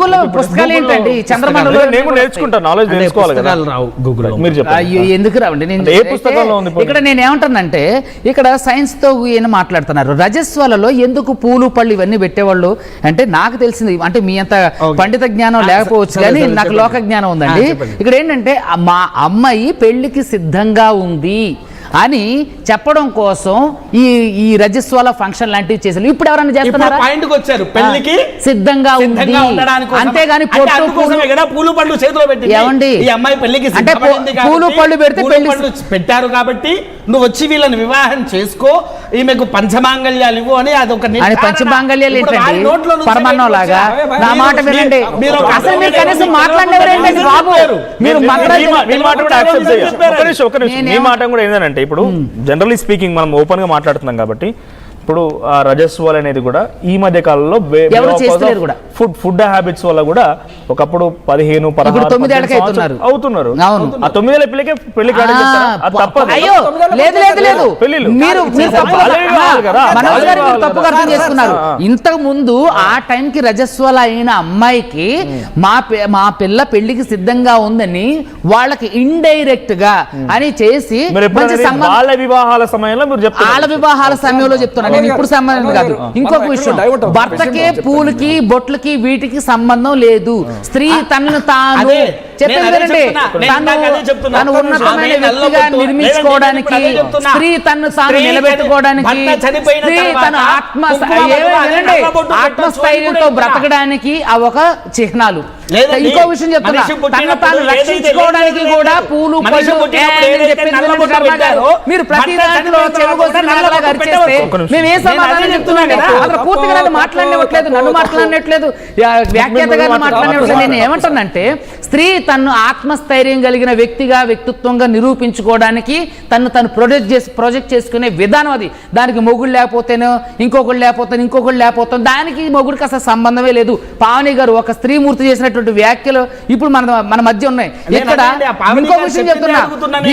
Google పుస్తకాలు ఏంటండి చంద్రమండలం నేర్చుకుంటాను, నాలెడ్జ్ తెలుసుకోవాలి కదా. ఎందుకు రావండి? ఇక్కడ నేను ఏమంటానంటే ఇక్కడ సైన్స్ తో ఈయన మాట్లాడుతున్నారు. రజస్వాలలో ఎందుకు పూలు పళ్ళు ఇవన్నీ పెట్టేవాళ్ళు అంటే నాకు తెలిసింది, అంటే మీ అంత పండిత జ్ఞానం లేకపోవచ్చు కానీ నాకు లోక జ్ఞానం ఉందండి. ఇక్కడ ఏంటంటే మా అమ్మాయి పెళ్లికి సిద్ధంగా ఉంది అని చెప్పడం కోసం ఈ రజస్వాల ఫంక్షన్ లాంటివి చేశారు. ఇప్పుడు ఎవరైనా చేస్తున్నారా? పెళ్లికి సిద్ధంగా ఉంది అంతేగాని పూలు పళ్ళు చేతిలో పెట్టి ఏమండి ఈ అమ్మాయి పెళ్లికి అంటే పూలు పళ్ళు పెడితే పెళ్లి పెట్టారు కాబట్టి నువ్వు వచ్చి వీళ్ళని వివాహం చేసుకో, ఈమెకు పంచమాంగళ్యాలు ఇవ్వు అని అదొక పంచమాంగళ్యాలు ఏంటండి పరమాన్నం లాగా. నా మాట వినండి, అసలు మీరు కనీసం మాట్లాడలేరు బాబు. మీరు మాట కూడా ఏంటంటే ఇప్పుడు జనరల్లీ స్పీకింగ్ మనం ఓపెన్ గా మాట్లాడుతున్నాం కాబట్టి ఇప్పుడు రజస్వాల్ అనేది కూడా ఈ మధ్య కాలంలో ఫుడ్ హ్యాబిట్స్ వల్ల కూడా ఒకప్పుడు 15-16 అవుతున్నారు. ఆ 9 ఏళ్ల పిల్లకే పెళ్లి తప్పుగా అర్థం చేసుకున్నారు. ఇంతకు ముందు ఆ టైంకి రజస్వాల అయిన అమ్మాయికి మా పిల్ల పెళ్లికి సిద్ధంగా ఉందని వాళ్ళకి ఇండైరెక్ట్ గా అని చేసి బాల వివాహాల సమయంలో మీరు చెప్తారు. బాల వివాహాల సమయంలో చెప్తున్నారు, నేను ఇప్పుడు సంబంధం కాదు. ఇంకొక విషయం, భర్తకి పూలకి బొట్లకి వీటికి సంబంధం లేదు. స్త్రీ తనను తాను చెప్పేది తను ఉన్నతమైన వ్యక్తిగా నిర్మించుకోవడానికి, స్త్రీ తను తాను నిలబెట్టుకోవడానికి, స్త్రీ తన ఆత్మస్థైర్యంతో బ్రతకడానికి ఆ ఒక చిహ్నాలు. ఇంకో విషయం చెప్తున్నా, తను తాను రక్షించుకోవడానికి కూడా పూలు పళ్ళు మీరు ప్రతి దాంట్లో మేము ఏ సమాధానం చెప్తున్నాం కదా, అక్కడ పూర్తిగా నన్ను మాట్లాడనివ్వట్లేదు, నన్ను మాట్లాడట్లేదు, వ్యాఖ్యాతగా మాట్లాడనివ్వట్లేదు. నేను ఏమంటానంటే స్త్రీ తను ఆత్మస్థైర్యం కలిగిన వ్యక్తిగా వ్యక్తిత్వంగా నిరూపించుకోవడానికి తను ప్రొజెక్ట్ చేసుకునే విధానం అది. దానికి మొగుడు లేకపోతేనో ఇంకొకళ్ళు లేకపోతే దానికి మొగుడికి అసలు సంబంధమే లేదు. పావని గారు ఒక స్త్రీమూర్తి చేసినటువంటి వ్యాఖ్యలు ఇప్పుడు మన మధ్య ఉన్నాయి. ఇక్కడ ఇంకో విషయం చెప్తున్నా,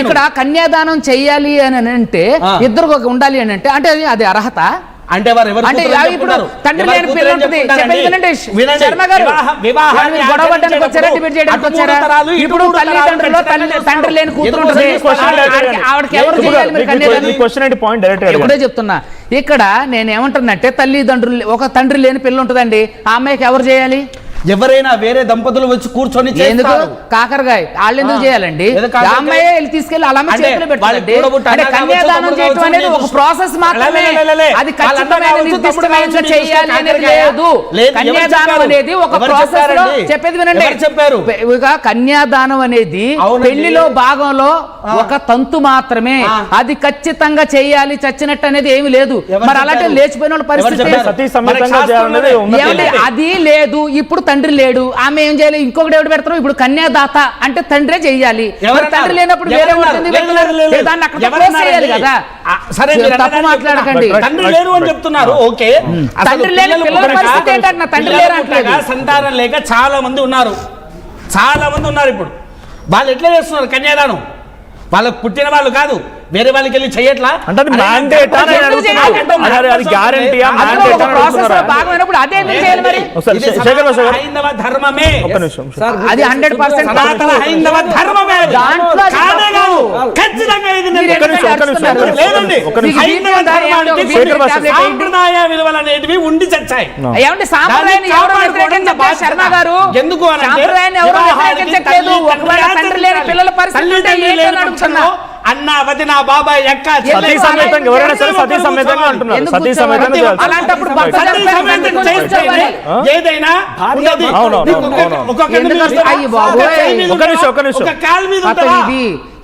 ఇక్కడ కన్యాదానం చెయ్యాలి అని అంటే ఇద్దరు ఉండాలి అని అంటే అది అర్హత అంటే వారు ఎవరు ఇప్పుడు తండ్రి లేని పిల్ల ఉంటుంది. శర్మ గారు గొడవ పడ్డానికి వచ్చారా, డిబేట్ చేయడానికి వచ్చారా? ఇప్పుడు తల్లిదండ్రులు తండ్రి లేని కూతురు ఉంటుంది, ఆవిడకి ఎవరు చేయాలి? ఇప్పుడే చెప్తున్నా, ఇక్కడ నేను ఏమంటున్నట్టే తల్లిదండ్రులు ఒక తండ్రి లేని పిల్ల ఉంటుందండి, ఆ అమ్మాయికి ఎవరు చేయాలి? ఎవరైనా వేరే దంపతులు వచ్చి కూర్చొని ఎందుకు కాకరకాయ వాళ్ళు ఎందుకు చేయాలండి? అమ్మాయి తీసుకెళ్లి అలా చేతులు పెట్టాలండి. కన్యాదానం చేయడం అనేది ఒక ప్రాసెస్ మాత్రమే, అది ఖచ్చితమైన నిర్దిష్టమైన చేయాలి అనేది లేదు. కన్యాదానం అనేది ఒక ప్రాసెస్ లో చెప్పేది వినండి. చెప్పారు కన్యాదానం అనేది పెళ్లిలో భాగంలో ఒక తంతు మాత్రమే, అది ఖచ్చితంగా చేయాలి, చచ్చినట్టు అనేది ఏమి లేదు. మరి అలాంటి లేచిపోయిన వాళ్ళ పరిస్థితి అది లేదు. ఇప్పుడు తండ్రి లేడు, ఆమె ఏం చేయాలి? ఇంకొకటి ఎవరు పెడతారు? ఇప్పుడు కన్యాదాత అంటే తండ్రే చెయ్యాలి. తండ్రి లేనప్పుడు వేరే కదా. తప్పు మాట్లాడకండి. తండ్రి లేరు అని చెప్తున్నారు. ఓకే, తండ్రి లేని పిల్లల పరిస్థితి ఏంటంటే తండ్రి లేరు అంటే సంతానం లేక చాలా మంది ఉన్నారు. ఇప్పుడు వాళ్ళు ఎట్లా చేస్తున్నారు కన్యాదానం? వాళ్ళకు పుట్టిన వాళ్ళు కాదు, వేరే వాళ్ళకి వెళ్ళి చెయ్యట్లా అంటే హైందవ ధర్మమే, అది 100% హైందవ ధర్మమే. ఖచ్చితంగా సాంప్రదాయ విలువలు అనేటివి ఉండి చచ్చాయి. శర్మ గారు ఎందుకు అన్న వదిన బాబాయ్ అక్క సతీ సమేతంగా ఎవరైనా సరే సతీ సమేతంగా అంటున్నారు. సతీ సమేతంగా అలాంటప్పుడు ఏదైనా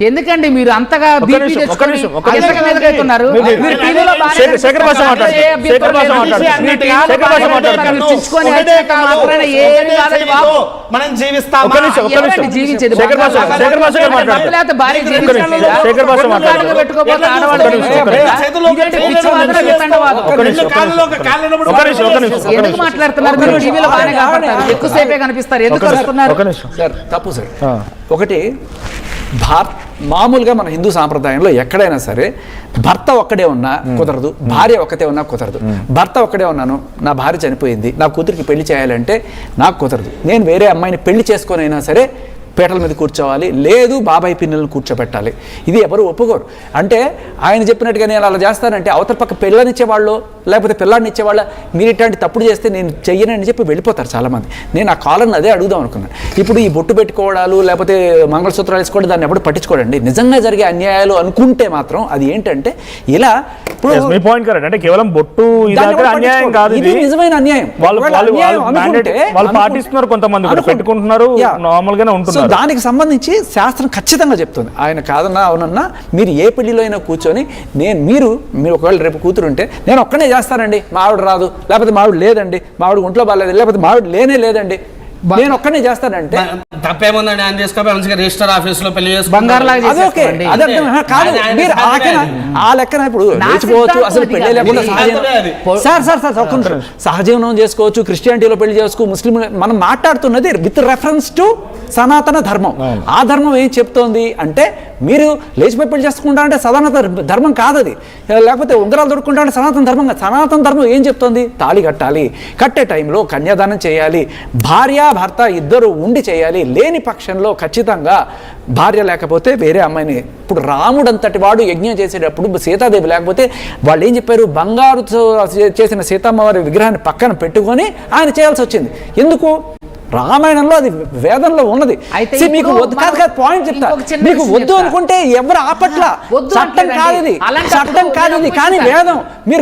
ఎందుకండి మీరు అంతగా మనం జీవిస్తాం. ఎందుకు మాట్లాడుతున్నారు? మీరు టీవీలో బాగానే కనపడతారు, ఎక్కువసేపే కనిపిస్తారు, ఎందుకు వస్తున్నారు? తప్పు సార్. ఒకటి మామూలుగా మన హిందూ సాంప్రదాయంలో ఎక్కడైనా సరే భర్త ఒక్కడే ఉన్నా కుదరదు, భార్య ఒక్కతే ఉన్నా కుదరదు. భర్త ఒక్కడే ఉన్నాను, నా భార్య చనిపోయింది, నా కూతురికి పెళ్లి చేయాలంటే నాకు కుదరదు, నేను వేరే అమ్మాయిని పెళ్లి చేసుకొని అయినా సరే పీటల మీద కూర్చోవాలి, లేదు బాబాయ్ పిల్లలను కూర్చోబెట్టాలి. ఇది ఎవరు ఒప్పుకోరు. అంటే ఆయన చెప్పినట్టుగా నేను అలా చేస్తానంటే అవతల పక్క పిల్లనిచ్చేవాళ్ళు లేకపోతే పిల్లాడిని ఇచ్చేవాళ్ళ మీరు ఇట్లాంటి తప్పుడు చేస్తే నేను చెయ్యనని చెప్పి వెళ్ళిపోతారు చాలామంది. నేను ఆ కాలం అదే అడుగుదాం అనుకున్నాను. ఇప్పుడు ఈ బొట్టు పెట్టుకోవడాలు లేకపోతే మంగళసూత్రాలు వేసుకోవడం దాన్ని ఎప్పుడు పట్టించుకోడండి. నిజంగా జరిగే అన్యాయాలు అనుకుంటే మాత్రం అది ఏంటంటే ఇలా మీ పాయింట్ కరెక్ట్. అంటే కేవలం బొట్టు అన్యాయం కాదు, ఇది నిజమైన అన్యాయం. వాళ్ళు పాటిస్తున్నారు, కొంతమంది పెట్టుకుంటున్నారు, నార్మల్ గానే ఉంటున్నారు. దానికి సంబంధించి శాస్త్రం ఖచ్చితంగా చెప్తుంది. ఆయన కాదన్నా అవునన్నా మీరు ఏ పెళ్లిలో అయినా కూర్చొని మీరు ఒకవేళ రేపు కూతురుంటే నేను ఒక్కనే చేస్తానండి, మా ఆవిడ రాదు, లేకపోతే మా ఆవిడ లేదండి, మా ఆవిడ ఒంట్లో బాగాలేదు, లేకపోతే మా ఆవిడ లేదండి, నేను ఒక్కనే చేస్తానంటే తప్పేముందండి. ఆయన చేసుకోవాలి మంచిగా రిజిస్టర్ ఆఫీస్ లో పెళ్లి ఆ లెక్కన ఇప్పుడు లేచిపోవచ్చు, అసలు పెళ్లి లేకుండా సహజీవనం చేసుకోవచ్చు, క్రిస్టియానిటీలో పెళ్లి చేసుకోవచ్చు, ముస్లిం. మనం మాట్లాడుతున్నది విత్ రెఫరెన్స్ టు సనాతన ధర్మం. ఆ ధర్మం ఏం చెప్తోంది అంటే మీరు లేచిపోయి పెళ్లి చేసుకుంటా అంటే సనాతన ధర్మం కాదు అది, లేకపోతే ఉంగరాలు దొరుకుంటా అంటే సనాతన ధర్మం కాదు. సనాతన ధర్మం ఏం చెప్తోంది? తాళి కట్టాలి, కట్టే టైంలో కన్యాదానం చేయాలి, భార్య భర్త ఇద్దరు ఉండి చేయాలి, లేని పక్షంలో ఖచ్చితంగా భార్య లేకపోతే వేరే అమ్మాయిని. ఇప్పుడు రాముడు అంతటి వాడు యజ్ఞం చేసేటప్పుడు సీతాదేవి లేకపోతే వాళ్ళు ఏం చెప్పారు? బంగారు చేసిన సీతమ్మవారి విగ్రహాన్ని పక్కన పెట్టుకొని ఆయన చేయాల్సి వచ్చింది. ఎందుకు? రామాయణంలో అది వేదంలో ఉన్నది. మీకు పాయింట్ చెప్తా, మీకు వద్దు అనుకుంటే ఎవరు ఆపట్ల, చట్టం కాదు ఇది, చట్టం కాదు ఇది, కానీ వేదం మీరు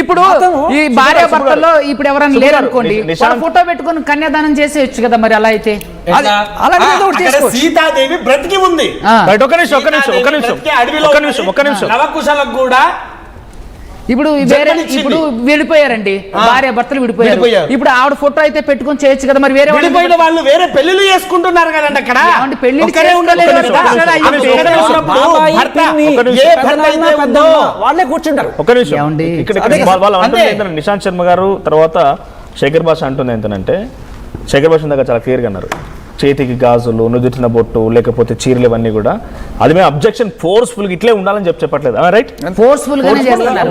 ఇప్పుడు ఈ భార్య భర్తల్లో ఇప్పుడు ఎవరైనా లేరు అనుకోండి, ఫోటో పెట్టుకొని కన్యాదానం చేసేయచ్చు కదా. మరి అలా అయితే సీతాదేవి బ్రతికి ఉంది. లవకుశలకు కూడా ఇప్పుడు విడిపోయారండి, భార్య భర్తలు విడిపోయారు. ఇప్పుడు ఆవిడ ఫోటో అయితే పెట్టుకొని చేయొచ్చు కదా. మరి వేరే వాళ్ళు వేరే పెళ్లిళ్ళు చేసుకుంటున్నారు కదండి. అక్కడ వాళ్ళే కూర్చుంటారు. ఒక నిమిషం, నిశాంత్ శర్మ గారు తర్వాత శేఖర్ భాష అంటుంది ఏంటంటే, శేఖర్ భాష దగ్గర చాలా క్లియర్గా అన్నారు, చేతికి గాజులు, నుదుటిన బొట్టు, లేకపోతే చీరలు, ఇవన్నీ కూడా అది మేము అబ్జెక్షన్ ఫోర్స్ఫుల్ గా ఇట్లే ఉండాలని చెప్పట్లేదు. రైట్, ఫోర్స్ఫుల్ గానే చేస్తున్నారు.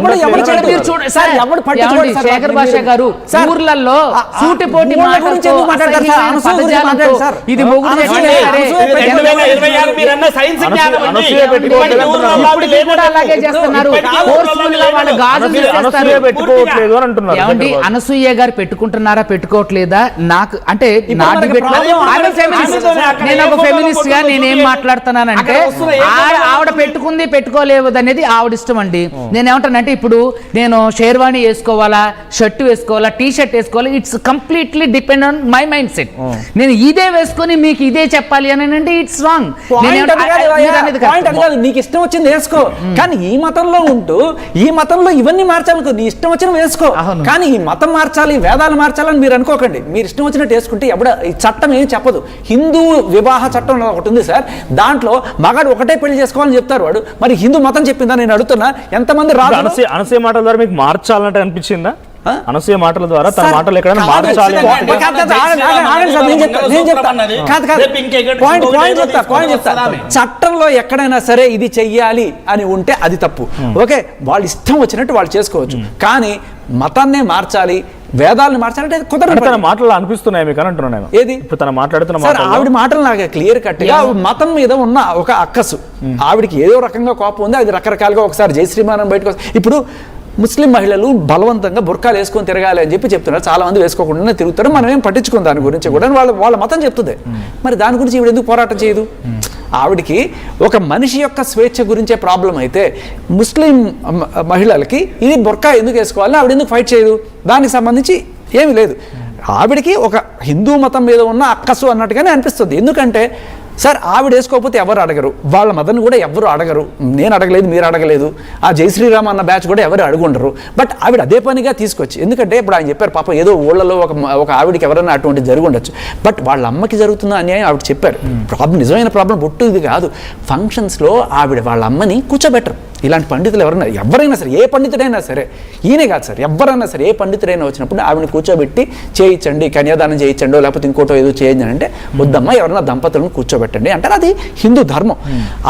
శేఖర్ భాష గారు ఊర్లలో సూటిపోటి ఇది అలాగే చేస్తున్నారు. అనసూయ గారు పెట్టుకుంటున్నారా పెట్టుకోవట్లేదా? నాకు అంటే నేను ఒక ఫెమినిస్ట్ గా నేనేం మాట్లాడుతున్నానంటే ఆవిడ పెట్టుకుంది పెట్టుకోలేదు అనేది ఆవిడ ఇష్టం అండి. నేనేమంటానంటే ఇప్పుడు నేను షేర్వాణి వేసుకోవాలా, షర్ట్ వేసుకోవాలా, టీ షర్ట్ వేసుకోవాలా, it's completely depend on my mind set. నేను ఇదే వేసుకొని మీకు ఇదే చెప్పాలి అని అంటే ఇట్స్ రాంగ్. నీకు ఇష్టం వచ్చింది వేసుకో, కానీ ఈ మతంలో ఉంటూ ఈ మతంలో ఇవన్నీ మార్చాలనుకో, నీ ఇష్టం వచ్చిన వేసుకో, కానీ ఈ మతం మార్చాలి, వేదాలు మార్చాలని మీరు అనుకోకండి. మీరు ఇష్టం వచ్చినట్టు వేసుకుంటే ఎప్పుడు ఈ చట్టం ఏం చెప్పదు. హిందూ వివాహ చట్టం ఒకటి ఉంది సార్, దాంట్లో మగాడు ఒకటే పెళ్లి చేసుకోవాలని చెప్తారు. వాడు మరి హిందూ మతం చెప్పిందా? నేను అడుగుతున్నా, ఎంతమంది రాదు. అనసూయ మాటల ద్వారా మీకు మార్చాలంటే అనిపించిందా? అనసూయ మాటల ద్వారా తన మాటలు ఎక్కడైనా మార్చాలి. చట్టంలో ఎక్కడైనా సరే ఇది చెయ్యాలి అని ఉంటే అది తప్పు. ఓకే, వాళ్ళు ఇష్టం వచ్చినట్టు వాళ్ళు చేసుకోవచ్చు, కానీ మతాన్నే మార్చాలి, వేదాలను మార్చాలంటే కుదరదు. తన మాటలు అనిపిస్తున్నాయి మీకు అని అంటున్నాను నేను. ఏది ఇప్పుడు తన మాట్లాడుతున్న ఆవిడ మాటలు నాకు క్లియర్ కట్ గా మతం మీద ఉన్న ఒక అక్కసు, ఆవిడకి ఏదో రకంగా కోపం ఉంది, అది రకరకాలుగా ఒకసారి జై శ్రీమానం బయటకు. ఇప్పుడు ముస్లిం మహిళలు బలవంతంగా బుర్కాలు వేసుకొని తిరగాలి అని చెప్పి చెప్తున్నారు. చాలా మంది వేసుకోకుండా తిరుగుతారు, మనం ఏం పట్టించుకోం దాని గురించి కూడా. వాళ్ళ మతం చెప్తుంది, మరి దాని గురించి ఈవిడ ఎందుకు పోరాటం చేయదు? ఆవిడికి ఒక మనిషి యొక్క స్వేచ్ఛ గురించే ప్రాబ్లం అయితే ముస్లిం మహిళలకి ఇది బుర్కా ఎందుకు వేసుకోవాలని ఆవిడ ఎందుకు ఫైట్ చేయదు? దానికి సంబంధించి ఏమీ లేదు. ఆవిడికి ఒక హిందూ మతం మీద ఉన్న అక్కసు అన్నట్టుగానే అనిపిస్తుంది. ఎందుకంటే సార్ ఆవిడ వేసుకోకపోతే ఎవరు అడగరు, వాళ్ళ మదర్ని కూడా ఎవరు అడగరు, నేను అడగలేదు, మీరు అడగలేదు, ఆ జై శ్రీరామ్ అన్న బ్యాచ్ కూడా ఎవరు అడుగుండరు. బట్ ఆవిడ అదే పనిగా తీసుకొచ్చి, ఎందుకంటే ఇప్పుడు ఆయన చెప్పారు పాప ఏదో ఊళ్ళలో ఒక ఆవిడకి ఎవరైనా అటువంటి జరిగి ఉండొచ్చు, బట్ వాళ్ళ అమ్మకి జరుగుతున్న అన్యాయం ఆవిడ చెప్పారు. ప్రాబ్లం, నిజమైన ప్రాబ్లం బొట్టు ఇది కాదు. ఫంక్షన్స్లో ఆవిడ వాళ్ళ అమ్మని కూర్చోబెట్టరు, ఇలాంటి పండితులు ఎవరైనా సరే, ఏ పండితుడైనా సరే, ఈయనే కాదు సార్, ఎవరైనా సరే ఏ పండితుడైనా వచ్చినప్పుడు ఆవిడని కూర్చోబెట్టి చేయించండి, కన్యాదానం చేయించండి, లేకపోతే ఇంకోటో ఏదో చేయండి అంటే వద్దమ్మా, ఎవరైనా దంపతులను కూర్చోబెట్టండి అంటారు. అది హిందూ ధర్మం.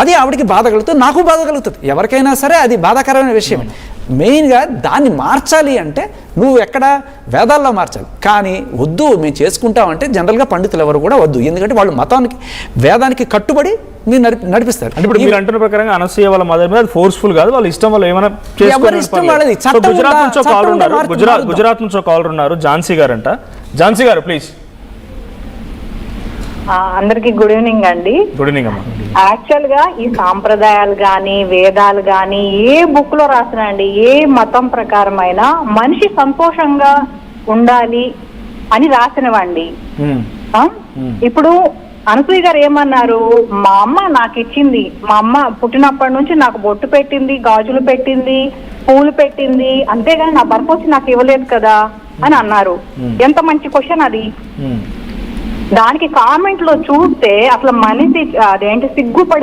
అది ఆవిడకి బాధ కలుగుతుంది, నాకు బాధ కలుగుతుంది, ఎవరికైనా సరే అది బాధాకరమైన విషయం. మెయిన్గా దాన్ని మార్చాలి అంటే నువ్వు ఎక్కడ వేదాల్లో మార్చాలి, కానీ వద్దు మేము చేసుకుంటామంటే జనరల్గా పండితులు ఎవరు కూడా వద్దు. ఎందుకంటే వాళ్ళు మతానికి వేదానికి కట్టుబడి మీరు నడిపిస్తారు. అంటే ఇప్పుడు మీరు అంటున్న ప్రకారంగా అనసూయ వాళ్ళ మదర్ మీద ఫోర్స్ఫుల్ కాదు, వాళ్ళ ఇష్టం వల్ల ఏమైనా గుజరాత్ నుంచి ఒక కాలర్ ఉన్నారు, ఝాన్సీ గారు అంట. ఝాన్సీ గారు ప్లీజ్. అందరికి గుడ్ ఈవినింగ్ అండి. గుడ్ ఈవినింగ్ అమ్మా. యాక్చువల్ గా ఈ సాంప్రదాయాలు గాని వేదాలు గాని ఏ బుక్ లో రాసినండి, ఏ మతం ప్రకారమైనా మనిషి సంతోషంగా ఉండాలి అని రాసినవండి. ఇప్పుడు అనసూయ గారు ఏమన్నారు, మా అమ్మ నాకు ఇచ్చింది, మా అమ్మ పుట్టినప్పటి నుంచి నాకు బొట్టు పెట్టింది, గాజులు పెట్టింది, పూలు పెట్టింది, అంతేగాని నా భర్త వచ్చి నాకు ఇవ్వలేదు కదా అని అన్నారు. ఎంత మంచి క్వశ్చన్ అది. దానికి కామెంట్ లో చూస్తే అసలు మనిషి అదేంటి సిగ్గుపడే